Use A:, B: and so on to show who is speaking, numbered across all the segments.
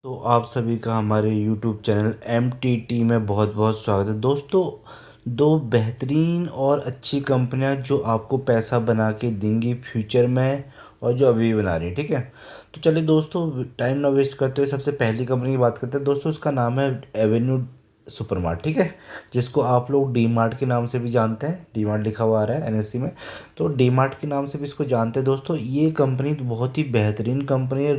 A: तो आप सभी का हमारे YouTube चैनल MTT में बहुत बहुत स्वागत है दोस्तों। दो बेहतरीन और अच्छी कंपनियां जो आपको पैसा बना के देंगी फ्यूचर में, और जो अभी भी बना रही है, ठीक है। तो चलिए दोस्तों, टाइम ना वेस्ट करते हुए सबसे पहली कंपनी की बात करते हैं दोस्तों। उसका नाम है एवेन्यू सुपरमार्ट, ठीक है। जिसको आप लोग डी मार्ट के नाम से भी जानते हैं, डी मार्ट लिखा हुआ आ रहा है NSE में। तो डी मार्ट के नाम से भी इसको जानते हैं दोस्तों। ये कंपनी बहुत ही बेहतरीन कंपनी है।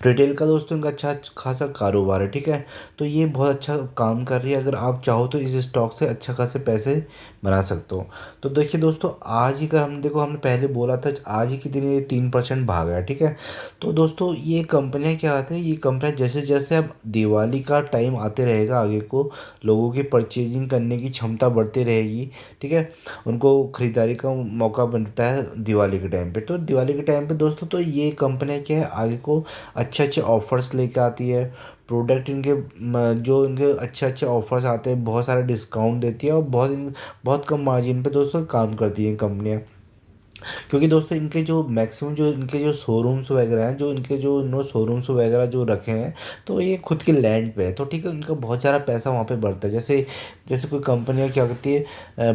A: रिटेल का दोस्तों इनका अच्छा खासा कारोबार है, ठीक है। तो ये बहुत अच्छा काम कर रही है। अगर आप चाहो तो इस स्टॉक से अच्छा खासे पैसे बना सकते हो। तो देखिए दोस्तों, आज ही का हम देखो, हमने पहले बोला था आज ही के दिन ये 3% भागा है, ठीक है। तो दोस्तों, ये कंपनियां क्या आती है, ये कंपनियां जैसे जैसे अब दिवाली का टाइम आते रहेगा आगे को, लोगों की परचेजिंग करने की क्षमता बढ़ती रहेगी, ठीक है। उनको ख़रीदारी का मौका बनता है दिवाली के टाइम पे। तो दिवाली के टाइम पे दोस्तों, तो ये कंपनियां क्या है, आगे को अच्छे अच्छे ऑफर्स लेके आती है। प्रोडक्ट इनके जो इनके अच्छे अच्छे ऑफर्स आते हैं, बहुत सारे डिस्काउंट देती है, और बहुत कम मार्जिन पे दोस्तों काम करती हैं कंपनियां। क्योंकि दोस्तों, इनके जो मैक्सिमम जो इनके जो शोरूम्स वगैरह हैं, जो इनके जो इन्होंने शोरूम्स वगैरह जो रखे हैं, तो ये खुद के लैंड पे है। तो ठीक है, इनका बहुत सारा पैसा वहाँ पे बढ़ता है। जैसे जैसे कोई कंपनियाँ क्या करती है,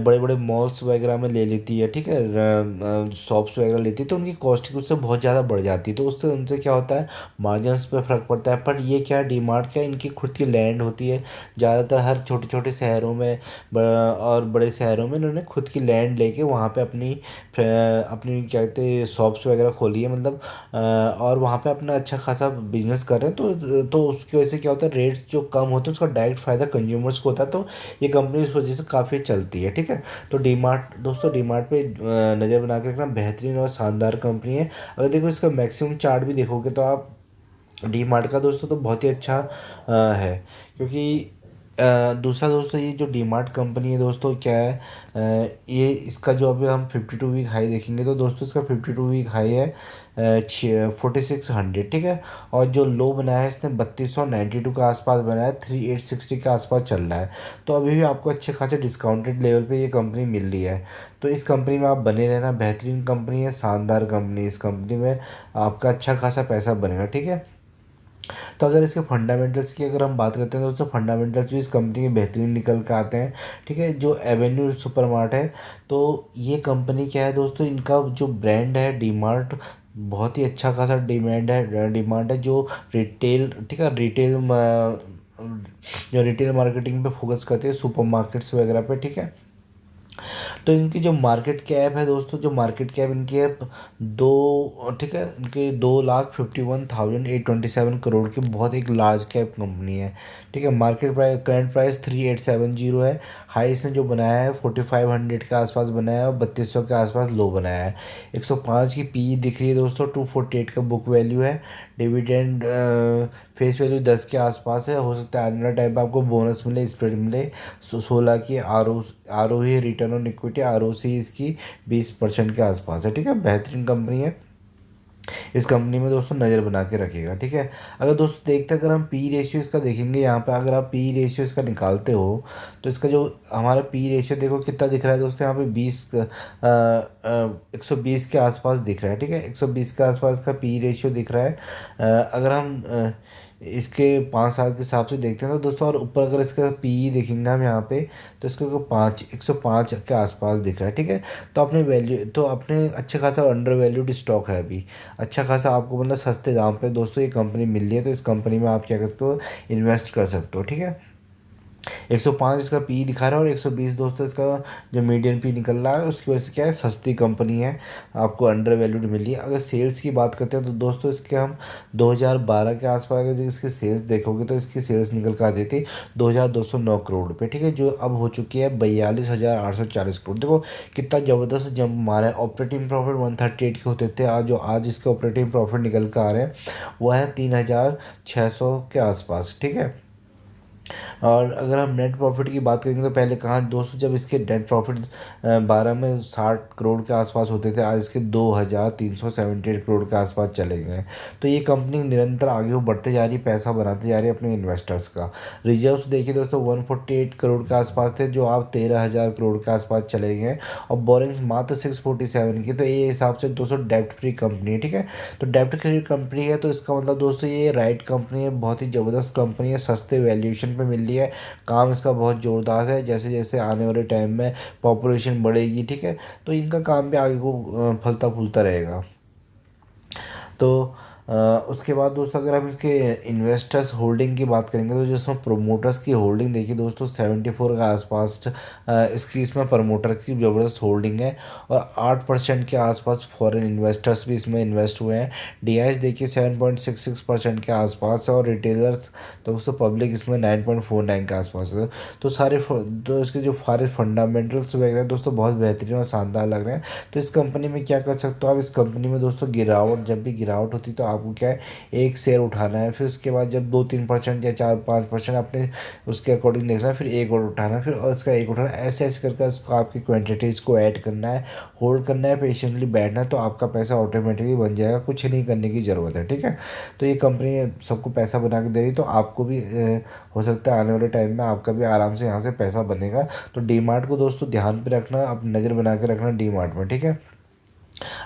A: बड़े बड़े मॉल्स वगैरह में ले लेती है, ठीक है, शॉप्स वगैरह लेती है, तो उनकी कॉस्टिंग उससे बहुत ज़्यादा बढ़ जाती है। तो उससे उनसे क्या होता है, मार्जिनस पे फ़र्क पड़ता है। पर ये क्या, डीमार्ट क्या, इनकी खुद की लैंड होती है। ज़्यादातर हर छोटे छोटे शहरों में और बड़े शहरों में इन्होंने खुद की लैंड लेके वहाँ पे अपनी क्या कहते हैं शॉप्स वगैरह खोली है, मतलब और वहाँ पे अपना अच्छा खासा बिजनेस कर रहे हैं। तो उसकी वजह से क्या होता है, रेट्स जो कम होते हैं उसका डायरेक्ट फ़ायदा कंज्यूमर्स को होता है। तो ये कंपनी इस वजह से काफ़ी चलती है, ठीक है। तो डीमार्ट दोस्तों, डीमार्ट पे नज़र बना के रखना, बेहतरीन और शानदार कंपनी है। अगर देखो इसका मैक्सिमम चार्ट भी देखोगे तो आप, डीमार्ट का दोस्तों तो बहुत ही अच्छा है। क्योंकि दूसरा दोस्तों, ये जो डीमार्ट कंपनी है दोस्तों, क्या है, ये इसका जो अभी हम 52 वीक हाई देखेंगे तो दोस्तों इसका 52 वीक हाई है 4600, ठीक है। और जो लो बनाया है इसने 3292 के आसपास बनाया है, 3860 के आसपास चल रहा है। तो अभी भी आपको अच्छे खासे डिस्काउंटेड लेवल पे ये कंपनी मिल रही है। तो इस कंपनी में आप बने रहना, बेहतरीन कंपनी है, शानदार कंपनी। इस कंपनी में आपका अच्छा खासा पैसा बनेगा, ठीक है। तो अगर इसके फंडामेंटल्स की अगर हम बात करते हैं तो उससे फंडामेंटल्स भी इस कंपनी के बेहतरीन निकल के आते हैं, ठीक है। जो एवेन्यू सुपरमार्ट है, तो ये कंपनी क्या है दोस्तों, इनका जो ब्रांड है डीमार्ट, बहुत ही अच्छा खासा डिमांड है। जो रिटेल, ठीक है, जो रिटेल मार्केटिंग पे फोकस करते हैं, सुपरमार्केट्स वगैरह पे, ठीक है। तो इनकी जो मार्केट कैप है दोस्तों, जो मार्केट कैप इनकी है दो, ठीक है, इनके 2,51,827 करोड़ की बहुत एक लार्ज कैप कंपनी है, ठीक है। मार्केट प्राइस, करंट प्राइस 3870 है। हाई इसने जो बनाया है 4500 के आसपास बनाया है, और 3200 के आसपास लो बनाया है। 105 की पी दिख रही है दोस्तों, 248 का बुक वैल्यू है। डिविडेंड फेस वैल्यू 10 के आसपास है। हो सकता है आने वाले टाइम पर आपको बोनस मिले, स्प्रेड मिले। 16 की R O E, return on equity ROC इसकी 20% के आसपास है, ठीक है। बेहतरीन कंपनी है। इस कंपनी में दोस्तों नज़र बना के रखिएगा, ठीक है। अगर दोस्तों देखते हैं, अगर हम पी रेशियो इसका देखेंगे यहाँ पे, अगर आप पी रेशियो इसका निकालते हो, तो इसका जो हमारा पी रेशियो देखो कितना दिख रहा है दोस्तों, यहाँ पे 120 के आसपास दिख रहा है, ठीक है। 120 के आसपास का पी रेशियो दिख रहा है। अगर हम इसके 5 साल के हिसाब से देखते हैं तो दोस्तों, और ऊपर अगर इसका पी देखेंगे हम यहाँ पे, तो इसको 105 के आसपास दिख रहा है, ठीक है। तो अपने वैल्यू, तो अपने अच्छे खासा अंडर वैल्यूड स्टॉक है अभी। अच्छा खासा आपको मतलब सस्ते दाम पे दोस्तों ये कंपनी मिल रही है। तो इस कंपनी में आप क्या कर सकते हो, इन्वेस्ट कर सकते हो, ठीक है। 105 इसका पी दिखा रहा है, और 120 दोस्तों इसका जो मीडियन पी निकल रहा है। उसकी वजह से क्या है, सस्ती कंपनी है, आपको अंडर वैल्यूड मिल रही है। अगर सेल्स की बात करते हैं तो दोस्तों, इसके हम 2012 के आसपास अगर इसकी सेल्स देखोगे तो इसकी सेल्स निकल कर आती थी 2209 करोड़ पे, ठीक है। जो अब हो चुकी है 42,840 करोड़। देखो कितना ज़बरदस्त जंप मारा है। ऑपरेटिंग प्रॉफिट 138 के होते थे, आज जो आज इसके ऑपरेटिंग प्रॉफिट निकल कर आ रहे हैं वो है 3600 के आसपास, ठीक है। और अगर हम नेट प्रॉफिट की बात करेंगे तो पहले कहाँ दोस्तों, जब इसके नेट प्रॉफिट 12 में 60 करोड़ के आसपास होते थे, आज इसके 2378 करोड़ के आसपास चले गए हैं। तो ये कंपनी निरंतर आगे वो बढ़ते जा रही है, पैसा बनाते जा रही है अपने इन्वेस्टर्स का। रिजर्व्स देखिए दोस्तों 148 करोड़ के आसपास थे, जो आप 13,000 करोड़ के आसपास चले गए हैं। और बोरिंग्स मात्र 647 की। तो ये हिसाब से दोस्तों डेप्ट फ्री कंपनी है, ठीक है। तो डेप्ट फ्री कंपनी है तो इसका मतलब दोस्तों ये राइट कंपनी है, बहुत ही ज़बरदस्त कंपनी है, सस्ते वैल्यूएशन पे मिल रही है। काम इसका बहुत ज़ोरदार है, जैसे जैसे आने वाले टाइम में पॉपुलेशन बढ़ेगी, ठीक है, तो इनका काम भी आगे को फलता फूलता रहेगा। तो उसके बाद दोस्तों अगर हम इसके इन्वेस्टर्स होल्डिंग की बात करेंगे तो जिसमें प्रोमोटर्स की होल्डिंग देखिए दोस्तों 74 के आसपास इसकी इसमें प्रमोटर की ज़बरदस्त होल्डिंग है। और 8% के आसपास फॉरेन इन्वेस्टर्स भी इसमें इन्वेस्ट हुए हैं। डीआईएस देखिए 7.66% के आसपास है। और रिटेलर्स तो दोस्तों पब्लिक इसमें 9.49 के आसपास है। तो तो इसके जो सारे फंडामेंटल्स वगैरह दोस्तों बहुत बेहतरीन और शानदार लग रहे हैं। तो इस कंपनी में क्या कर सकते हो आप, इस कंपनी में दोस्तों गिरावट, जब भी गिरावट होती है तो आपको क्या है, एक शेयर उठाना है, फिर उसके बाद जब 2-3% या 4-5% अपने उसके अकॉर्डिंग देखना है, फिर एक और उठाना है, फिर और उसका एक उठाना है, ऐसे ऐसे करके उसको आपकी क्वांटिटीज़ को ऐड करना है, होल्ड करना है, पेशेंटली बैठना है, तो आपका पैसा ऑटोमेटिकली बन जाएगा, कुछ नहीं करने की ज़रूरत है, ठीक है। तो ये कंपनी सबको पैसा बना के दे रही, तो आपको भी हो सकता है आने वाले टाइम में आपका भी आराम से यहाँ से पैसा बनेगा। तो डी मार्ट को दोस्तों ध्यान पे रखना, आप नज़र बना के रखना डी मार्ट में, ठीक है।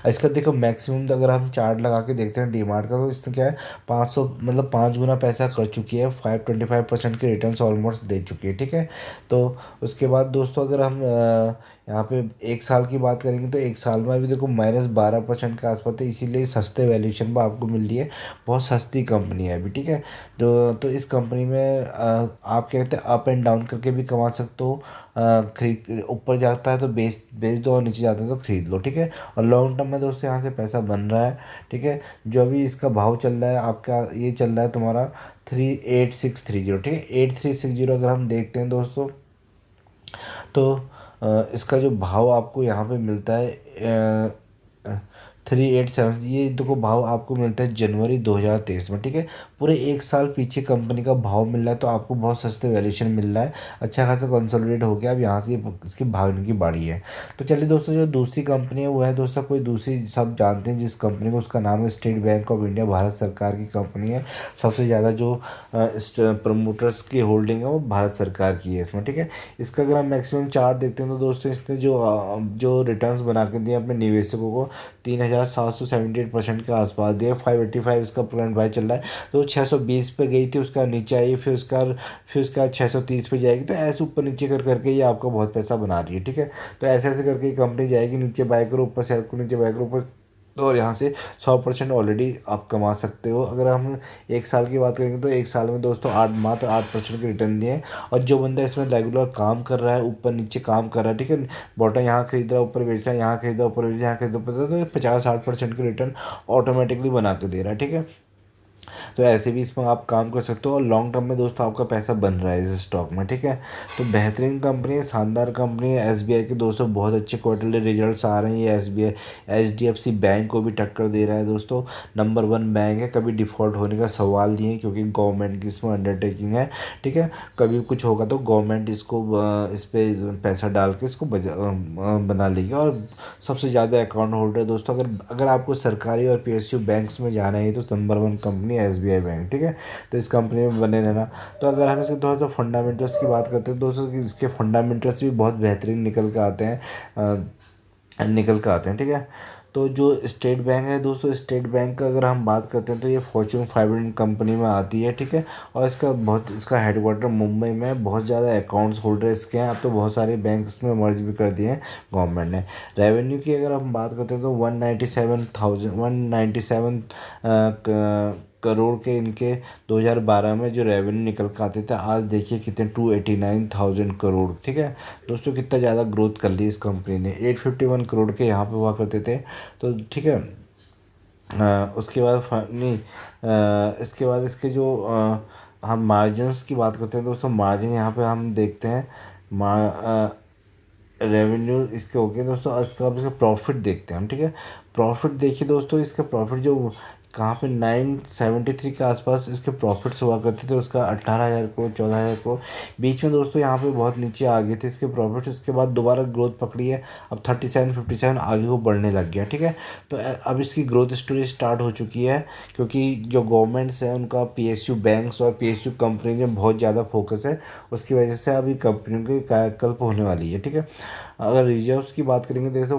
A: इसका देखो मैक्सिमम अगर हम चार्ट लगा के देखते हैं डी मार्ट का, तो इसमें क्या है, 500 मतलब 5 गुना पैसा कर चुकी है, 525% के रिटर्न्स ऑलमोस्ट दे चुकी है, ठीक है। तो उसके बाद दोस्तों अगर हम यहाँ पे एक साल की बात करेंगे तो एक साल में अभी देखो -12% के आसपास है, इसीलिए सस्ते वैल्यूएशन पर आपको मिल रही है। बहुत सस्ती कंपनी है अभी, ठीक है। तो इस कंपनी में आप क्या कहते हैं, अप एंड डाउन करके भी कमा सकते हो। खरीद ऊपर जाता है तो बेच बेच दो, और नीचे जाता है तो खरीद लो, ठीक है। और लॉन्ग टर्म में दोस्तों यहाँ से पैसा बन रहा है, ठीक है। जो अभी इसका भाव चल रहा है आपका, ये चल रहा है तुम्हारा 38,630, ठीक है। 8360 अगर हम देखते हैं दोस्तों, तो इसका जो भाव आपको यहाँ पे मिलता है 387, ये देखो भाव आपको मिलता है जनवरी 2023 में, ठीक है। पूरे एक साल पीछे कंपनी का भाव मिल रहा है, तो आपको बहुत सस्ते वैल्यूएशन मिल रहा है, अच्छा खासा कंसोलिडेट हो गया। अब यहाँ से इसकी भागने की बारी है। तो चलिए दोस्तों, जो दूसरी कंपनी है वो है दोस्तों कोई दूसरी, सब जानते हैं जिस कंपनी को, उसका नाम है state bank of India, Bharat सरकार की कंपनी है। सबसे ज़्यादा जो प्रमोटर्स की होल्डिंग है वो भारत सरकार की है इसमें, ठीक है। इसका अगर हम मैक्सिमम चार्ट देखते हैं तो दोस्तों इसने जो रिटर्न्स बना के दिए अपने निवेशकों को, 3,778% के आसपास दिए। 585 इसका करंट प्राइस चल रहा है। तो 620 पे गई थी, उसका नीचे आई, फिर उसका 630 पे जाएगी। तो ऐसे ऊपर नीचे कर करके ये आपको बहुत पैसा बना रही है, ठीक है। तो ऐसे ऐसे करके ये कंपनी जाएगी, नीचे बाय करो, ऊपर शेयर को, नीचे बाय करो, ऊपर। तो और यहाँ से 100% ऑलरेडी आप कमा सकते हो। अगर हम एक साल की बात करेंगे तो एक साल में दोस्तों मात्र 8% के रिटर्न दिए हैं। और जो बंदा इसमें रेगुलर काम कर रहा है, ऊपर नीचे काम कर रहा है, ठीक है, बॉटम यहाँ खरीद रहा है, ऊपर बेच रहा है, यहाँ खरीद रहा है, ऊपर बेच रहा है, यहाँ खरीद रहा है, तो 50-60% के रिटर्न ऑटोमेटिकली बना के दे रहा है, ठीक है। तो ऐसे भी इसमें आप काम कर सकते हो, और लॉन्ग टर्म में दोस्तों आपका पैसा बन रहा है इस स्टॉक में, ठीक है। तो बेहतरीन कंपनी है, शानदार कंपनी है। एसबीआई के दोस्तों बहुत अच्छे क्वार्टरली रिजल्ट्स आ रहे हैं। ये एसबीआई एचडीएफसी बैंक को भी टक्कर दे रहा है दोस्तों। नंबर 1 बैंक है, कभी डिफ़ॉल्ट होने का सवाल नहीं है, क्योंकि गवर्नमेंट की इसमें अंडरटेकिंग है, ठीक है। कभी कुछ होगा तो गवर्नमेंट इसको इस पर पैसा डाल के इसको बना लेगी। और सबसे ज़्यादा अकाउंट होल्डर दोस्तों, अगर अगर आपको सरकारी और पीएसयू बैंक्स में जाना है तो नंबर 1 कंपनी है एसबीआई बैंक, ठीक है। तो इस कंपनी में बने रहना। तो अगर हम इसके थोड़ा सा फंडामेंटल्स की बात करते हैं दोस्तों, कि इसके फंडामेंटल्स भी बहुत बेहतरीन निकल के आते हैं, ठीक है। तो जो स्टेट बैंक है दोस्तों, स्टेट बैंक का अगर हम बात करते हैं तो ये फॉर्च्यून 500 कंपनी में आती है, ठीक है। और इसका हेडक्वार्टर मुंबई में है। बहुत ज़्यादा अकाउंट्स होल्डर इसके हैं। अब तो बहुत सारे बैंक इसमें मर्ज भी कर दिए हैं गवर्नमेंट ने। रेवेन्यू की अगर हम बात करते हैं तो 197 करोड़ के इनके 2012 में जो रेवेन्यू निकल के आते थे, आज देखिए कितने 289,000 करोड़, ठीक है। दोस्तों कितना ज़्यादा ग्रोथ कर ली इस कंपनी ने। 851 करोड़ के यहाँ पे हुआ करते थे, तो ठीक है। उसके बाद नहीं, इसके बाद इसके जो हम मार्जिन्स की बात करते हैं दोस्तों, मार्जिन यहाँ पे हम देखते हैं। रेवेन्यू इसके हो गए दोस्तों। इसका अब इसका प्रॉफिट देखते हैं हम, ठीक है। प्रॉफिट देखिए दोस्तों, इसका प्रॉफिट जो कहाँ पे 973 के आसपास इसके प्रॉफिट्स हुआ करते थे, उसका 18,000 करोड़ 14,000 करोड़। बीच में दोस्तों यहाँ पे बहुत नीचे आ गए थे इसके प्रॉफिट्स, उसके बाद दोबारा ग्रोथ पकड़ी है। अब 37 57 आगे को बढ़ने लग गया, ठीक है। तो अब इसकी ग्रोथ स्टोरी स्टार्ट हो चुकी है, क्योंकि जो गवर्नमेंट्स हैं उनका PSU बैंक्स और PSU कंपनी में बहुत ज़्यादा फोकस है। उसकी वजह से अभी कंपनियों की कायाकल्प होने वाली है, ठीक है। अगर रिजर्व्स की बात करेंगे तो देखो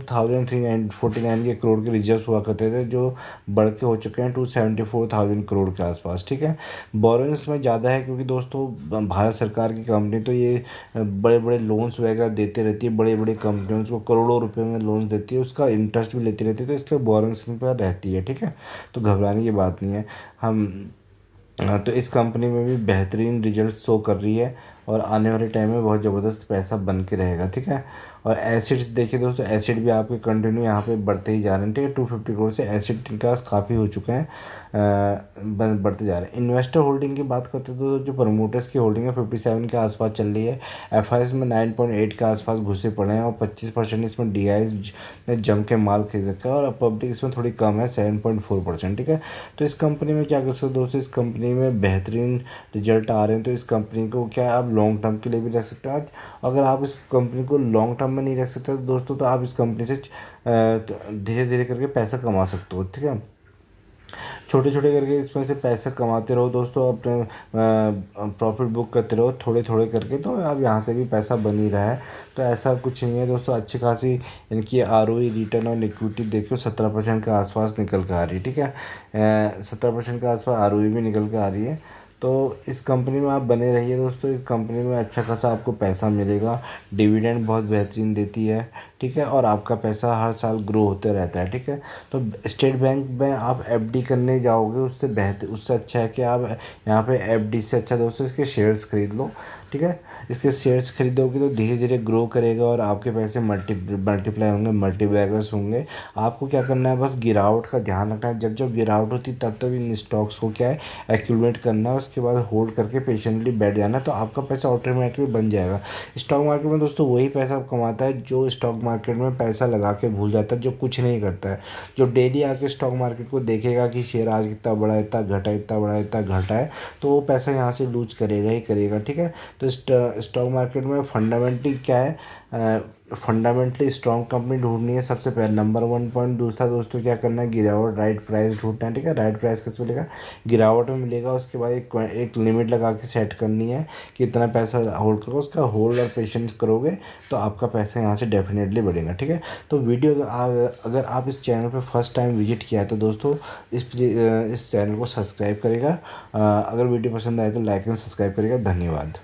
A: 4,349 के करोड़ के रिजर्व्स हुआ करते थे, जो बढ़ के हो चुके हैं 274,000 करोड़ के आसपास, ठीक है। बोरोइंग्स में ज़्यादा है, क्योंकि दोस्तों भारत सरकार की कंपनी तो ये बड़े बड़े लोन्स वगैरह देते रहती है, बड़े बड़े कंपनियों को करोड़ों रुपए में लोन्स देती है, उसका इंटरेस्ट भी लेती रहती है, तो इसलिए बोरोइंग्स पर रहती है, ठीक है। तो घबराने की बात नहीं है। हम तो इस कंपनी में भी बेहतरीन रिजल्ट शो कर रही है, और आने वाले टाइम में बहुत ज़बरदस्त पैसा बन के रहेगा, ठीक है। और एसिड्स देखिए दोस्तों, एसिड भी आपके कंटिन्यू यहाँ पे बढ़ते ही जा रहे हैं, ठीक है। 250 करोड़ से एसिड का काफ़ी हो चुका है, बढ़ते जा रहे हैं। इन्वेस्टर होल्डिंग की बात करते हैं तो जो प्रमोटर्स की होल्डिंग है 57 के आसपास चल रही है। FIs में 9.8 के आसपास घुसे पड़े हैं, और 25% इसमें DIs ने जम के माल खरीद रखा है, और पब्लिक इसमें थोड़ी कम है 7.4%, ठीक है। तो इस कंपनी में क्या कर सकते हो दोस्तों, इस कंपनी में बेहतरीन रिजल्ट आ रहे हैं, तो इस कंपनी को क्या आप लॉन्ग टर्म के लिए भी रख सकते हैं। आज अगर आप इस कंपनी को लॉन्ग टर्म में नहीं रख सकते तो दोस्तों, तो आप इस कंपनी से धीरे धीरे करके पैसा कमा सकते हो, ठीक है। छोटे छोटे करके इसमें से पैसा कमाते रहो दोस्तों, अपने प्रॉफिट बुक करते रहो थोड़े थोड़े करके, तो अब यहाँ से भी पैसा बन ही रहा है। तो ऐसा कुछ नहीं है दोस्तों, अच्छी खासी इनकी ROE रिटर्न ऑन इक्विटी देखो 17% के आसपास निकल कर आ रही है, ठीक है। 17% के आसपास ROE भी निकल कर आ रही है। तो इस कंपनी में आप बने रहिए दोस्तों, इस कंपनी में अच्छा खासा आपको पैसा मिलेगा, डिविडेंड बहुत बेहतरीन देती है, ठीक है। और आपका पैसा हर साल ग्रो होते रहता है, ठीक है। तो स्टेट बैंक में आप FD करने जाओगे, उससे बेहतर, उससे अच्छा है कि आप यहाँ पे FD से अच्छा दोस्तों इसके शेयर्स खरीद लो, ठीक है। इसके शेयर्स खरीदोगे तो धीरे धीरे ग्रो करेगा, और आपके पैसे मल्टीप्लाई होंगे, मल्टीबैगर्स होंगे। आपको क्या करना है, बस गिरावट का ध्यान रखना है। जब जब गिरावट होती है तब तब इन स्टॉक्स को क्या है, एक्यूमुलेट करना है, उसके बाद होल्ड करके पेशेंटली बैठ जाना है, तो आपका पैसा ऑटोमेटिकली बन जाएगा। स्टॉक मार्केट में दोस्तों वही पैसा कमाता है जो स्टॉक मार्केट में पैसा लगा के भूल जाता है, जो कुछ नहीं करता है। जो डेली आके स्टॉक मार्केट को देखेगा कि शेयर आज कितना बढ़ा है, इतना घटा है, इतना बढ़ा है, इतना घटा है, तो वो पैसा यहाँ से लूज करेगा ही करेगा, ठीक है। तो स्टॉक मार्केट में फंडामेंटली क्या है, फंडामेंटली स्ट्रॉन्ग कंपनी ढूंढनी है सबसे पहले, नंबर 1 पॉइंट। दूसरा दोस्तों क्या करना है, गिरावट, राइट प्राइस ढूंढना है, ठीक है। राइट प्राइस किस में मिलेगा, गिरावट में मिलेगा। उसके बाद एक लिमिट लगा के सेट करनी है कि इतना पैसा होल्ड करो, उसका होल्ड और पेशेंस करोगे तो आपका पैसा यहाँ से डेफिनेटली बढ़ेगा, ठीक है। तो वीडियो अगर आप इस चैनल पर फर्स्ट टाइम विजिट किया है तो दोस्तों इस चैनल को सब्सक्राइब करेगा। अगर वीडियो पसंद आए तो लाइक एंड सब्सक्राइब करेगा। धन्यवाद।